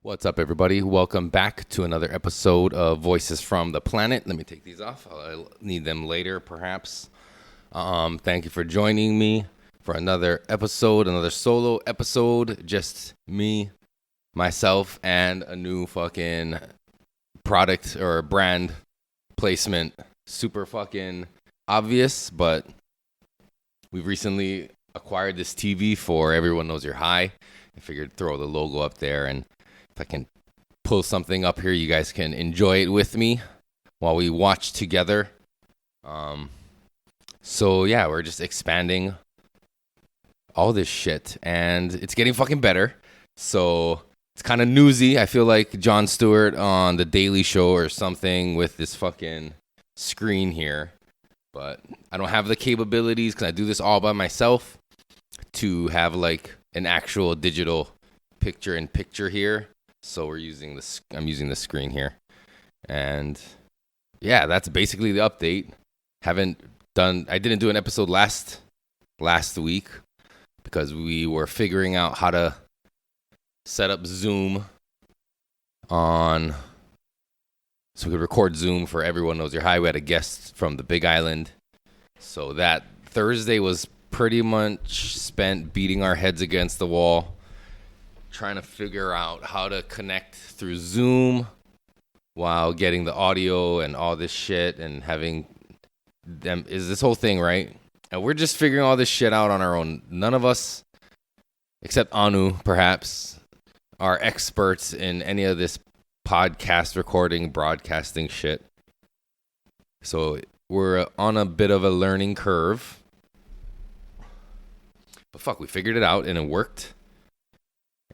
What's up, everybody? Welcome back to another episode of Voices from the Planet. Let me take these off. I'll need them later, perhaps. Thank you for joining me for another episode, another solo episode. Just me, myself, and a new fucking product or brand placement. Super fucking obvious, but we've recently acquired this TV for Everyone Knows You're High. I figured throw the logo up there, and if I can pull something up here, you guys can enjoy it with me while we watch together. So yeah, we're just expanding all this shit, and it's getting fucking better. So it's kind of newsy. I feel like Jon Stewart on The Daily Show or something with this fucking screen here. But I don't have the capabilities because I do this all by myself to have like an actual digital picture-in-picture here. So I'm using the screen here. And yeah, that's basically the update. I didn't do an episode last week because we were figuring out how to set up Zoom so we could record Zoom for Everyone Knows You're High. We had a guest from the Big Island. So that Thursday was pretty much spent beating our heads against the wall, trying to figure out how to connect through Zoom while getting the audio and all this shit and having them is this whole thing, right? And we're just figuring all this shit out on our own. None of us, except Anu, perhaps, are experts in any of this podcast recording, broadcasting shit. So we're on a bit of a learning curve. But fuck, we figured it out and it worked.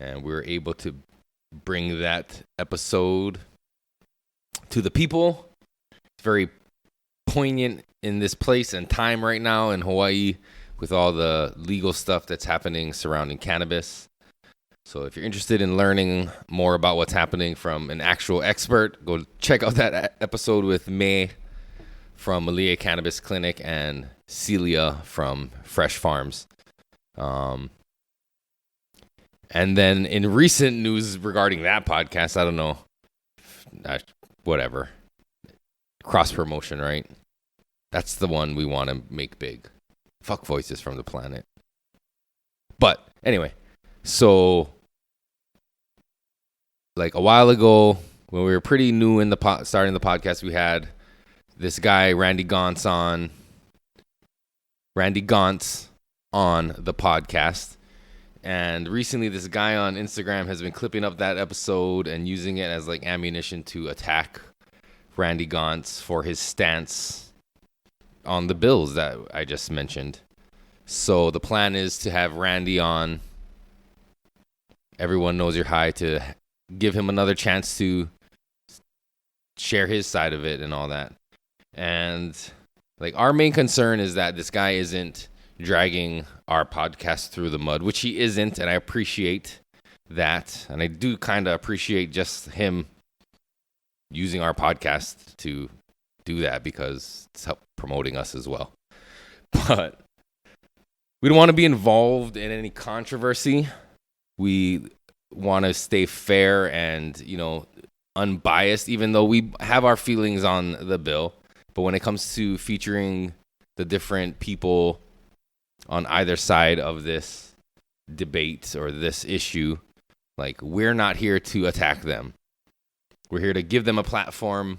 And we were able to bring that episode to the people. It's very poignant in this place and time right now in Hawaii with all the legal stuff that's happening surrounding cannabis. So if you're interested in learning more about what's happening from an actual expert, go check out that episode with May from Malia Cannabis Clinic and Celia from Fresh Farms. And then in recent news regarding that podcast, I don't know, whatever. Cross promotion, right? That's the one we want to make big. Fuck Voices from the Planet. But anyway, so like a while ago, when we were pretty new in starting the podcast, we had this guy, Randy Gauntz on the podcast. And recently, this guy on Instagram has been clipping up that episode and using it as like ammunition to attack Randy Gauntz for his stance on the bills that I just mentioned. So the plan is to have Randy on Everyone Knows You're High to give him another chance to share his side of it and all that. And like our main concern is that this guy isn't dragging our podcast through the mud, which he isn't, and I appreciate that. And I do kind of appreciate just him using our podcast to do that because it's help promoting us as well. But we don't want to be involved in any controversy. We want to stay fair and, unbiased, even though we have our feelings on the bill. But when it comes to featuring the different people on either side of this debate or this issue, like we're not here to attack them. We're here to give them a platform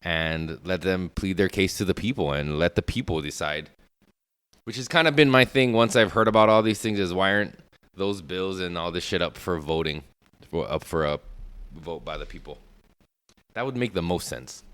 and let them plead their case to the people and let the people decide, which has kind of been my thing once I've heard about all these things is why aren't those bills and all this shit up for voting, up for a vote by the people? That would make the most sense.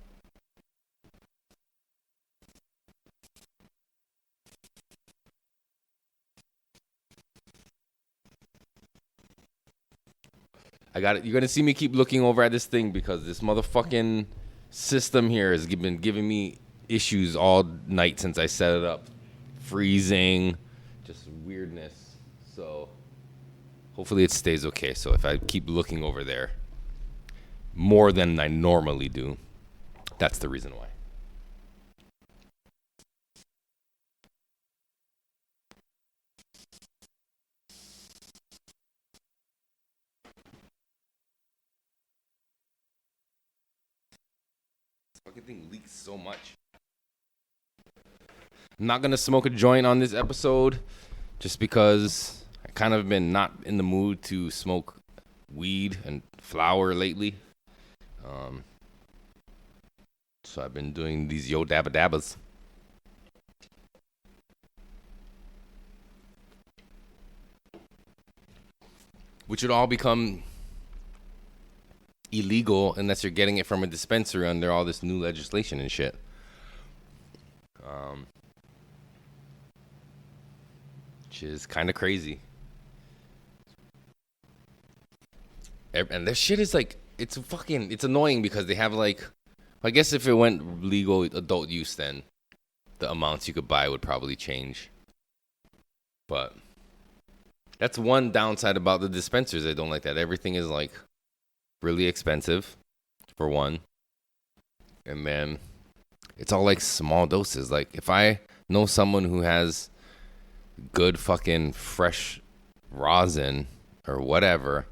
I got it. You're going to see me keep looking over at this thing because this motherfucking system here has been giving me issues all night since I set it up. Freezing, just weirdness. So hopefully it stays okay. So if I keep looking over there more than I normally do, that's the reason why. Fucking thing leaks so much. I'm not gonna smoke a joint on this episode, just because I kind of been not in the mood to smoke weed and flower lately. So I've been doing these yo dabba dabbas. Which would all become illegal unless you're getting it from a dispensary under all this new legislation and shit. Which is kind of crazy. And this shit is like, it's annoying because they have like, I guess if it went legal adult use, then the amounts you could buy would probably change. But that's one downside about the dispensaries. I don't like that. Everything is like really expensive, for one. And then it's all like small doses. Like if I know someone who has good fucking fresh rosin or whatever,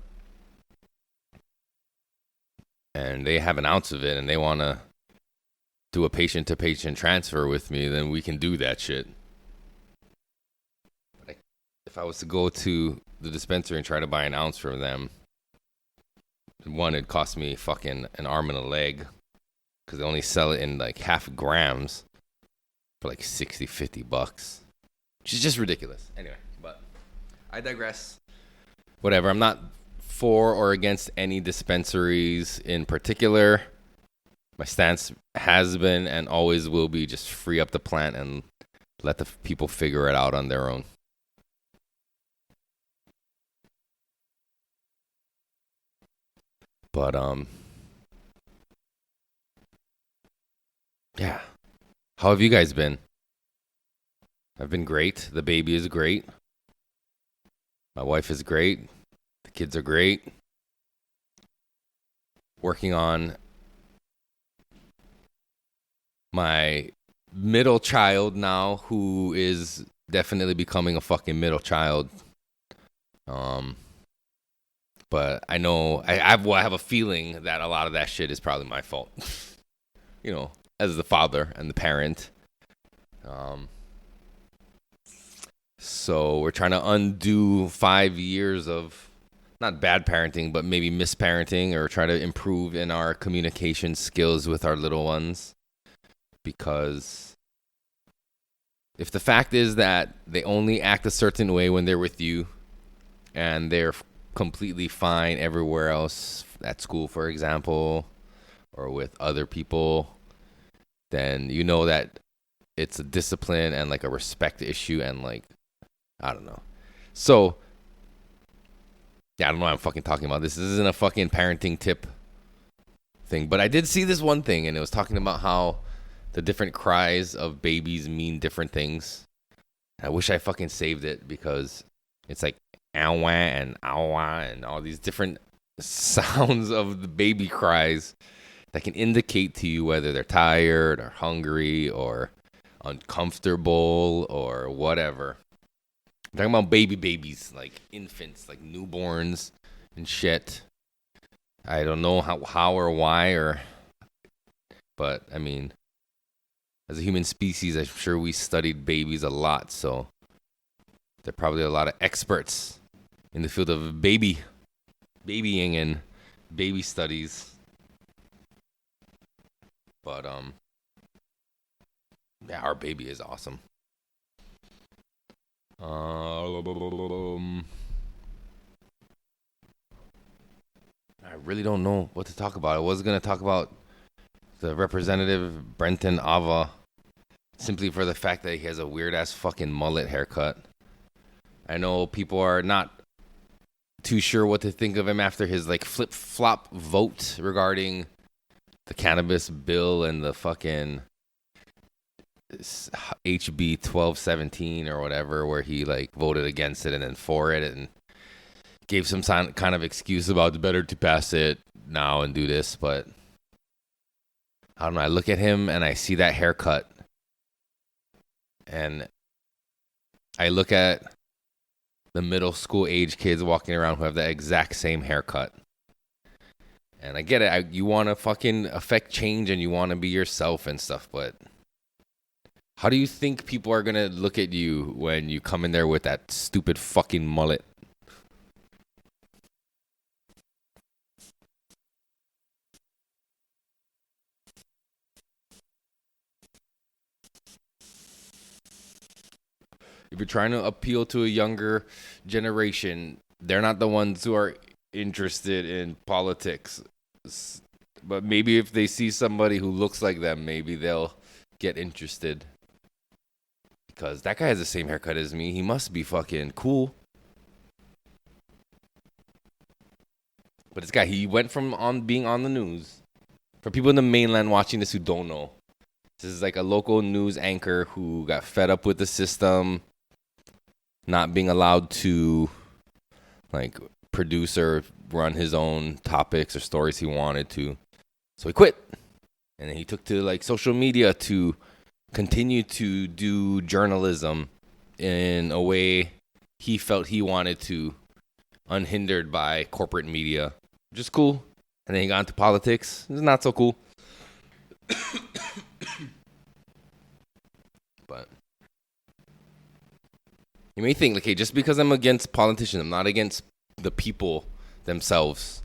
and they have an ounce of it and they want to do a patient-to-patient transfer with me, then we can do that shit. But if I was to go to the dispensary and try to buy an ounce from them, one, it'd cost me fucking an arm and a leg, because they only sell it in like half grams for like $60-$50, which is just ridiculous. Anyway, but I digress. Whatever, I'm not for or against any dispensaries in particular. My stance has been and always will be just free up the plant and let the people figure it out on their own. But yeah. How have you guys been? I've been great. The baby is great. My wife is great. The kids are great. Working on my middle child now, who is definitely becoming a fucking middle child. But I know I have a feeling that a lot of that shit is probably my fault. You know, as the father and the parent. So we're trying to undo 5 years of not bad parenting, but maybe misparenting, or try to improve in our communication skills with our little ones. Because if the fact is that they only act a certain way when they're with you, and they're completely fine everywhere else, at school, for example, or with other people, then you know that it's a discipline and like a respect issue, and like, I don't know. So, yeah, I don't know what I'm fucking talking about. This isn't a fucking parenting tip thing, but I did see this one thing, and it was talking about how the different cries of babies mean different things. I wish I fucking saved it, because it's like ow and ow and all these different sounds of the baby cries that can indicate to you whether they're tired or hungry or uncomfortable or whatever. I'm talking about babies, like infants, like newborns and shit. I don't know how or why, but I mean, as a human species, I'm sure we studied babies a lot, so there are probably a lot of experts in the field of babying and baby studies. But yeah, our baby is awesome. I really don't know what to talk about. I was gonna talk about the Representative Brenton Ava, simply for the fact that he has a weird ass fucking mullet haircut. I know people are not too sure what to think of him after his like flip-flop vote regarding the cannabis bill and the fucking HB 1217 or whatever, where he like voted against it and then for it and gave some kind of excuse about it's better to pass it now and do this. But I don't know. I look at him and I see that haircut, and I look at the middle school age kids walking around who have the exact same haircut, And I get it. You want to fucking affect change and you want to be yourself and stuff, but how do you think people are going to look at you when you come in there with that stupid fucking mullet? If you're trying to appeal to a younger generation, they're not the ones who are interested in politics. But maybe if they see somebody who looks like them, maybe they'll get interested. Because that guy has the same haircut as me. He must be fucking cool. But this guy, he went from being on the news. For people in the mainland watching this who don't know, this is like a local news anchor who got fed up with the system, not being allowed to like produce or run his own topics or stories he wanted to. So he quit. And then he took to like social media to continue to do journalism in a way he felt he wanted to, unhindered by corporate media, which is cool. And then he got into politics. It's not so cool. But you may think, okay, just because I'm against politicians, I'm not against the people themselves.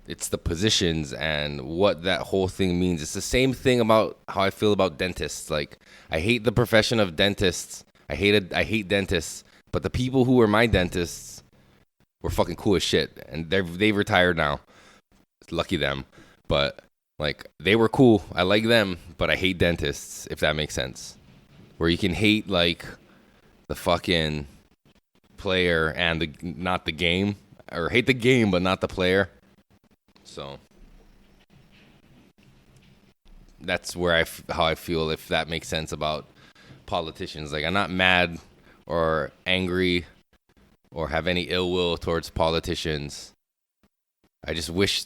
It's the positions and what that whole thing means. It's the same thing about how I feel about dentists. Like, I hate the profession of dentists. I hate dentists. But the people who were my dentists were fucking cool as shit. And they retired now. Lucky them. But, like, they were cool. I like them, but I hate dentists, if that makes sense. Where you can hate, like, the fucking player and not the game. Or hate the game, but not the player. So that's where how I feel, if that makes sense, about politicians. Like, I'm not mad or angry or have any ill will towards politicians. I just wish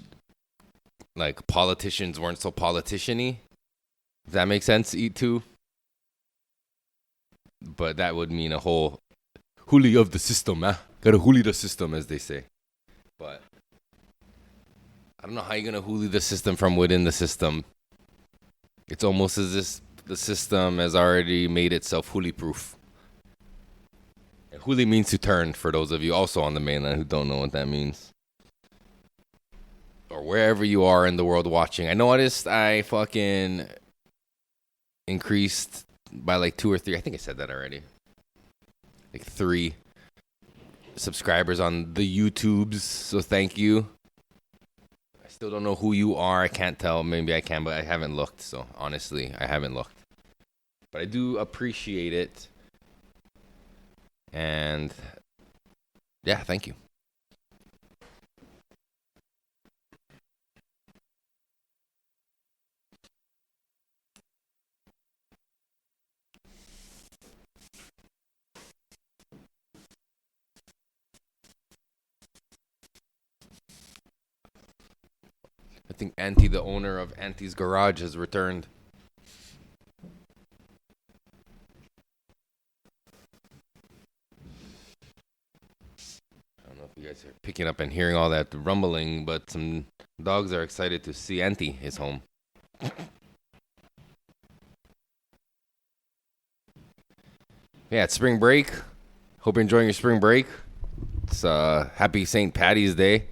like politicians weren't so politician-y. If that makes sense, too. But that would mean a whole huli of the system, Gotta huli the system, as they say. But I don't know how you're going to huli the system from within the system. It's almost as if the system has already made itself huli-proof. And huli means to turn, for those of you also on the mainland who don't know what that means. Or wherever you are in the world watching. I noticed I fucking increased by like 2 or 3. I think I said that already. Like 3 subscribers on the YouTubes. So thank you. Still don't know who you are. I can't tell. Maybe I can, but I haven't looked. So honestly, I haven't looked. But I do appreciate it. And yeah, thank you. I think Auntie, the owner of Auntie's Garage, has returned. I don't know if you guys are picking up and hearing all that rumbling, but some dogs are excited to see Auntie is home. Yeah, it's spring break. Hope you're enjoying your spring break. It's happy St. Paddy's Day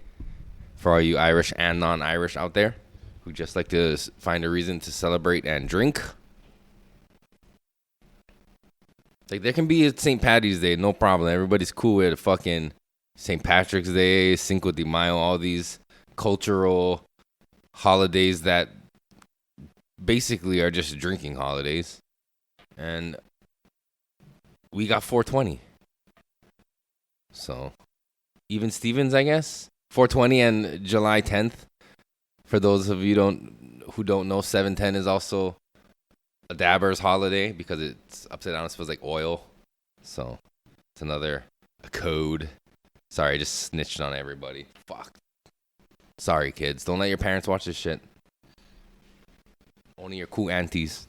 for all you Irish and non-Irish out there who just like to find a reason to celebrate and drink. Like, there can be a St. Paddy's Day, no problem. Everybody's cool with fucking St. Patrick's Day, Cinco de Mayo, all these cultural holidays that basically are just drinking holidays. And we got 420. So, even Stevens, I guess. 420 and July 10th. For those of you who don't know, 710 is also a dabber's holiday because it's upside down. It smells like oil. So, it's another code. Sorry, I just snitched on everybody. Fuck. Sorry, kids. Don't let your parents watch this shit. Only your cool aunties.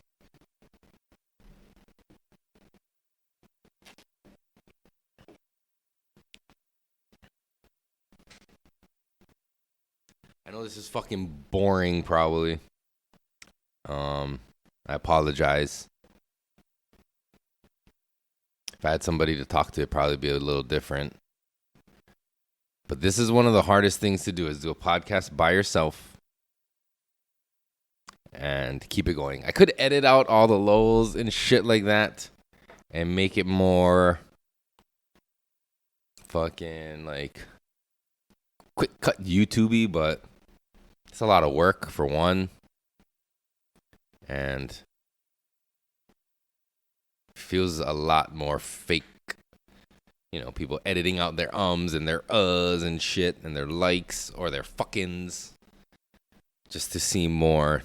I know this is fucking boring, probably. I apologize. If I had somebody to talk to, it'd probably be a little different. But this is one of the hardest things to do, is do a podcast by yourself and keep it going. I could edit out all the lulls and shit like that and make it more fucking like quick cut YouTubey, but it's a lot of work for one. And feels a lot more fake. You know, people editing out their ums and their uhs and shit and their likes or their fuckings just to seem more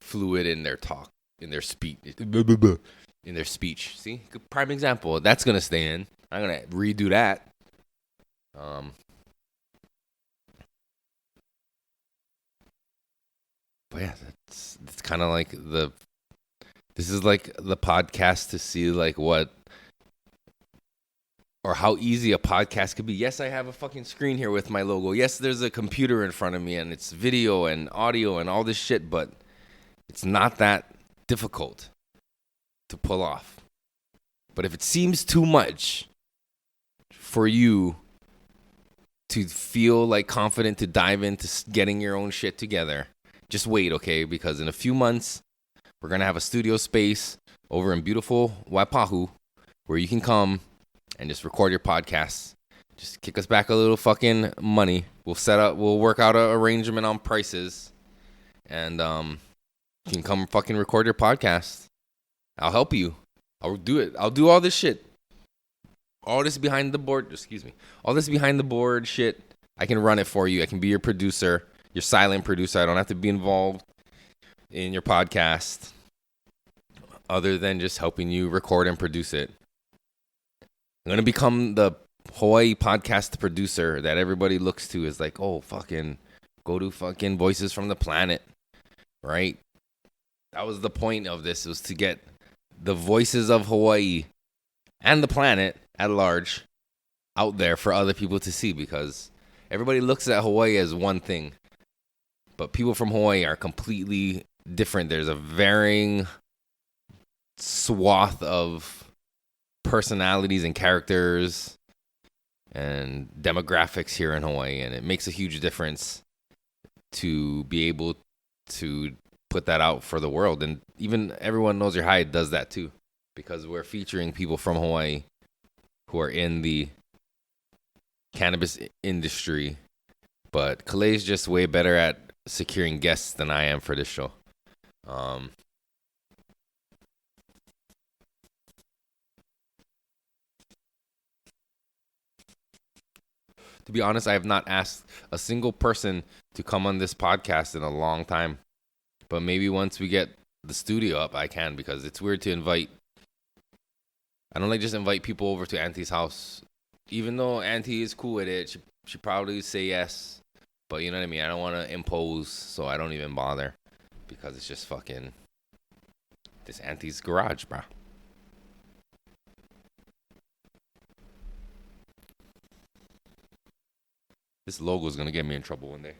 fluid in their talk, in their speech. In their speech. See? Good prime example. That's going to stay in. I'm going to redo that. But yeah, it's kind of like this is like the podcast to see like what or how easy a podcast could be. Yes, I have a fucking screen here with my logo. Yes, there's a computer in front of me and it's video and audio and all this shit, but it's not that difficult to pull off. But if it seems too much for you to feel like confident to dive into getting your own shit together, just wait, okay? Because in a few months, we're going to have a studio space over in beautiful Waipahu where you can come and just record your podcasts. Just kick us back a little fucking money. We'll work out an arrangement on prices. And you can come fucking record your podcast. I'll help you. I'll do it. I'll do all this shit. All this behind the board, all this behind the board shit, I can run it for you. I can be your producer, your silent producer. I don't have to be involved in your podcast other than just helping you record and produce it. I'm going to become the Hawaii podcast producer that everybody looks to is like, oh, fucking go to fucking Voices from the Planet, right? That was the point of this, was to get the voices of Hawaii and the planet at large out there for other people to see, because everybody looks at Hawaii as one thing, but people from Hawaii are completely different. There's a varying swath of personalities and characters and demographics here in Hawaii, and it makes a huge difference to be able to put that out for the world. And even Everyone Knows Your Hide does that too, because we're featuring people from Hawaii who are in the cannabis industry. But Kalei's just way better at securing guests than I am for this show. To be honest, I have not asked a single person to come on this podcast in a long time. But maybe once we get the studio up, I can, because it's weird to invite. I don't like just invite people over to Auntie's house. Even though Auntie is cool with it, she probably say yes. But you know what I mean? I don't want to impose, so I don't even bother. Because it's just fucking this Auntie's garage, bro. This logo is going to get me in trouble one day.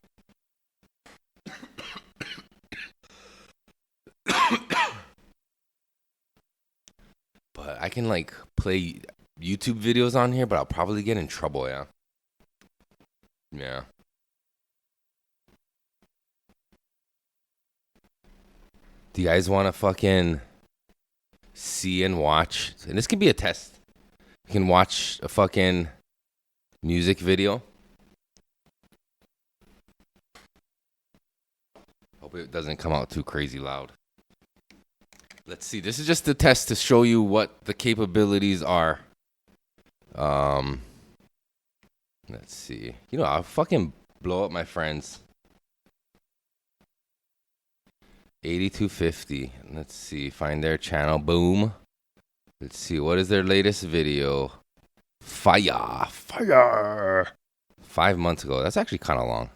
But I can like play YouTube videos on here, but I'll probably get in trouble, yeah. Yeah. Do you guys want to fucking see and watch? And this can be a test. You can watch a fucking music video. Hope it doesn't come out too crazy loud. Let's see. This is just a test to show you what the capabilities are. Let's see. You know, I'll fucking blow up my friends. 8250. Let's see. Find their channel. Boom. Let's see. What is their latest video? Fire. 5 months ago. That's actually kind of long.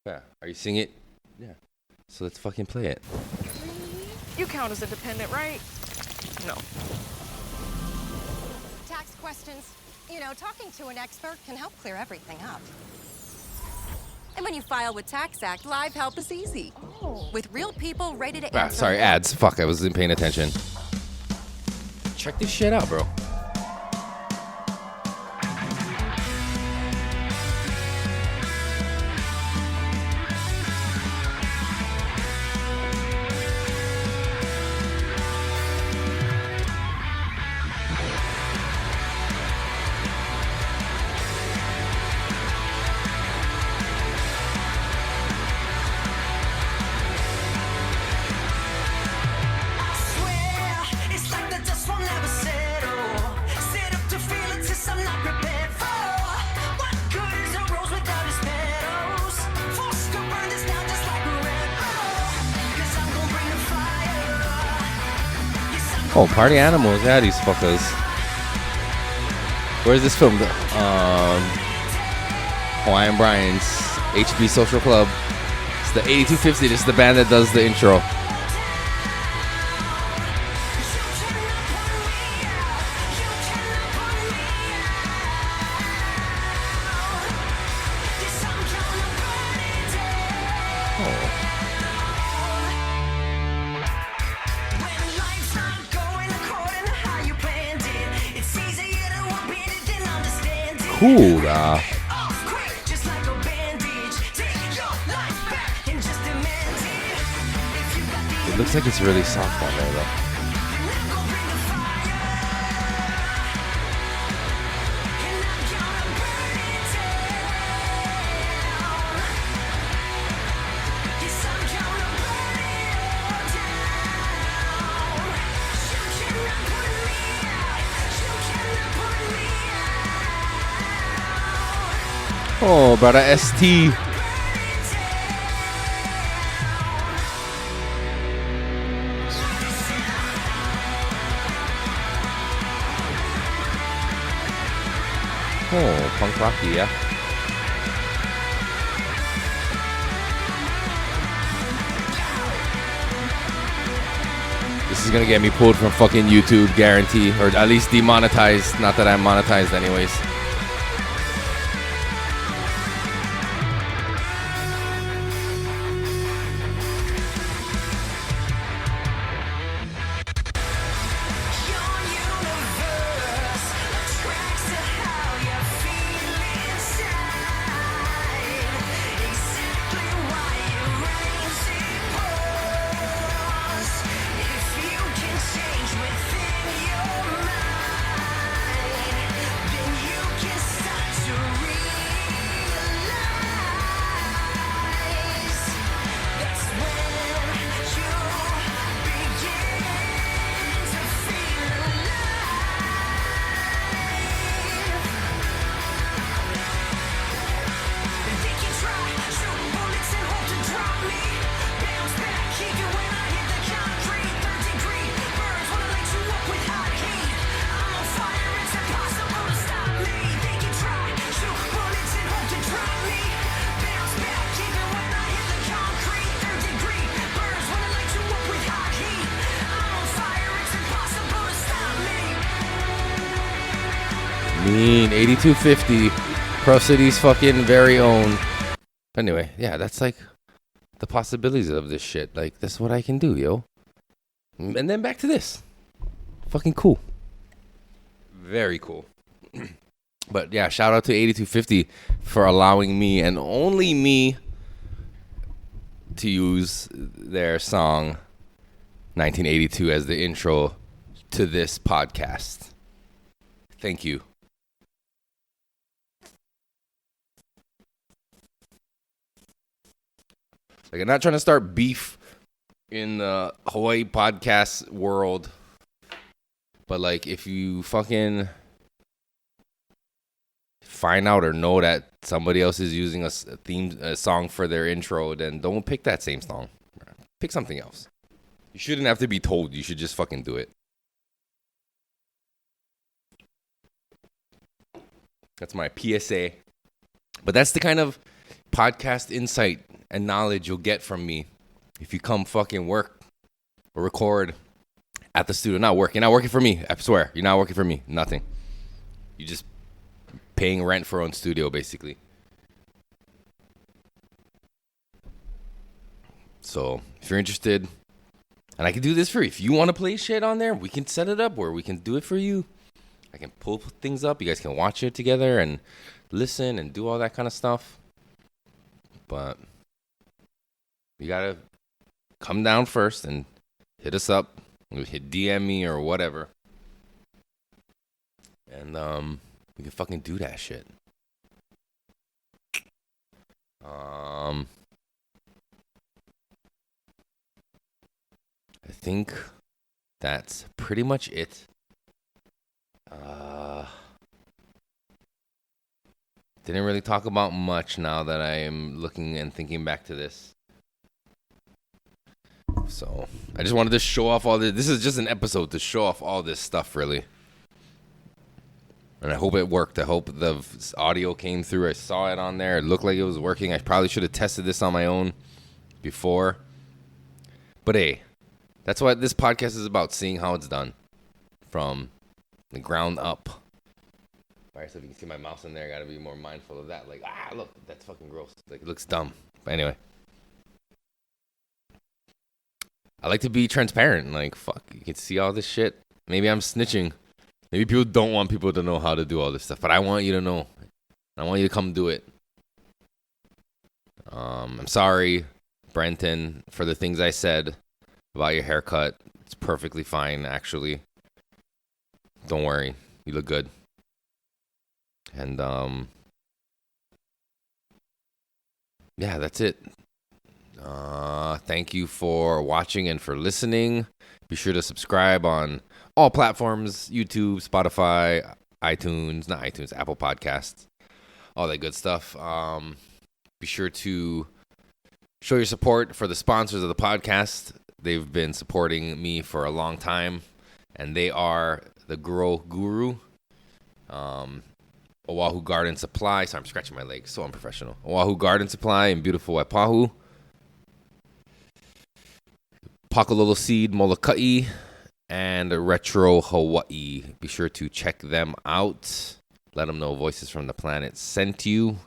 Yeah. Are you seeing it? Yeah. So let's fucking play it. You count as a dependent, right? No. Tax questions. You know, talking to an expert can help clear everything up. And when you file with TaxAct, live help is easy. Oh. With real people ready to answer. Sorry, ads. Fuck, I wasn't paying attention. Check this shit out, bro. Oh, Party Animals, yeah, these fuckers. Where's this film? Hawaiian Brian's HB Social Club. It's the 8250. This is the band that does the intro. Cool, It looks like it's really soft on there, though. Oh, brother ST. Oh, punk rocky, yeah. This is gonna get me pulled from fucking YouTube, guarantee, or at least demonetized. Not that I'm monetized anyways. Mean 8250, Pro City's fucking very own. Anyway, yeah, that's like the possibilities of this shit. Like, that's what I can do, yo. And then back to this. Fucking cool. Very cool. But yeah, shout out to 8250 for allowing me and only me to use their song 1982 as the intro to this podcast. Thank you. Like, I'm not trying to start beef in the Hawaii podcast world, but like, if you fucking find out or know that somebody else is using a song for their intro, then don't pick that same song. Pick something else. You shouldn't have to be told. You should just fucking do it. That's my PSA. But that's the kind of podcast insight and knowledge you'll get from me if you come fucking work or record at the studio. Not working. You're not working for me. I swear. You're not working for me. Nothing. You just paying rent for our own studio, basically. So if you're interested, and I can do this for you. If you want to play shit on there, we can set it up where we can do it for you. I can pull things up. You guys can watch it together and listen and do all that kind of stuff. But you got to come down first and hit us up. Hit DM me or whatever. And we can fucking do that shit. I think that's pretty much it. Didn't really talk about much now that I am looking and thinking back to this. So I just wanted to show off all this. This is just an episode to show off all this stuff, really. And I hope it worked. I hope the audio came through. I saw it on there. It looked like it was working. I probably should have tested this on my own before. But hey, that's what this podcast is about, seeing how it's done from the ground up. All right, so if you can see my mouse in there, I got to be more mindful of that. Like, look, that's fucking gross. Like, it looks dumb. But anyway. I like to be transparent. Like, fuck, you can see all this shit. Maybe I'm snitching. Maybe people don't want people to know how to do all this stuff. But I want you to know. I want you to come do it. I'm sorry, Brenton, for the things I said about your haircut. It's perfectly fine, actually. Don't worry. You look good. And, yeah, that's it. Thank you for watching and for listening. Be sure to subscribe on all platforms, YouTube, Spotify, Apple Podcasts, all that good stuff. Be sure to show your support for the sponsors of the podcast. They've been supporting me for a long time, and they are the Grow Guru, Oahu Garden Supply. Sorry, I'm scratching my leg. So unprofessional. Oahu Garden Supply in beautiful Waipahu. Pakalolo Seed, Molokai, and Retro Hawaii. Be sure to check them out. Let them know Voices from the Planet sent you.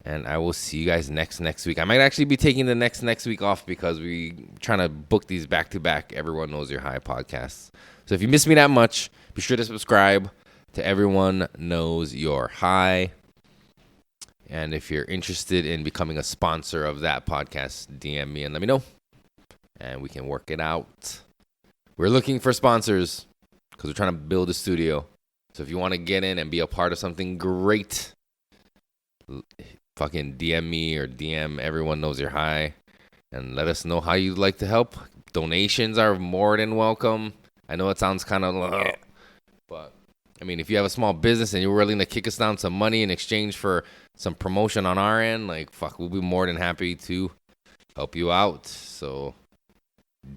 And I will see you guys next week. I might actually be taking the next week off because we're trying to book these back-to-back Everyone Knows You're High podcasts. So if you miss me that much, be sure to subscribe to Everyone Knows You're High. And if you're interested in becoming a sponsor of that podcast, DM me and let me know. And we can work it out. We're looking for sponsors because we're trying to build a studio. So if you want to get in and be a part of something great, fucking DM me or DM Everyone Knows You're High and let us know how you'd like to help. Donations are more than welcome. I know it sounds kind of low, but I mean, if you have a small business and you're willing to kick us down some money in exchange for some promotion on our end, like, fuck, we'll be more than happy to help you out. So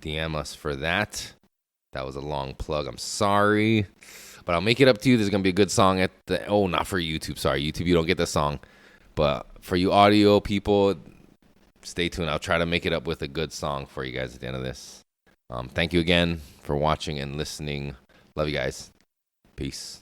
DM us for that. That was a long plug. I'm sorry, but I'll make it up to you. There's going to be a good song at the, not for YouTube. Sorry, YouTube, you don't get the song. But for you audio people, stay tuned. I'll try to make it up with a good song for you guys at the end of this. Thank you again for watching and listening. Love you guys. Peace.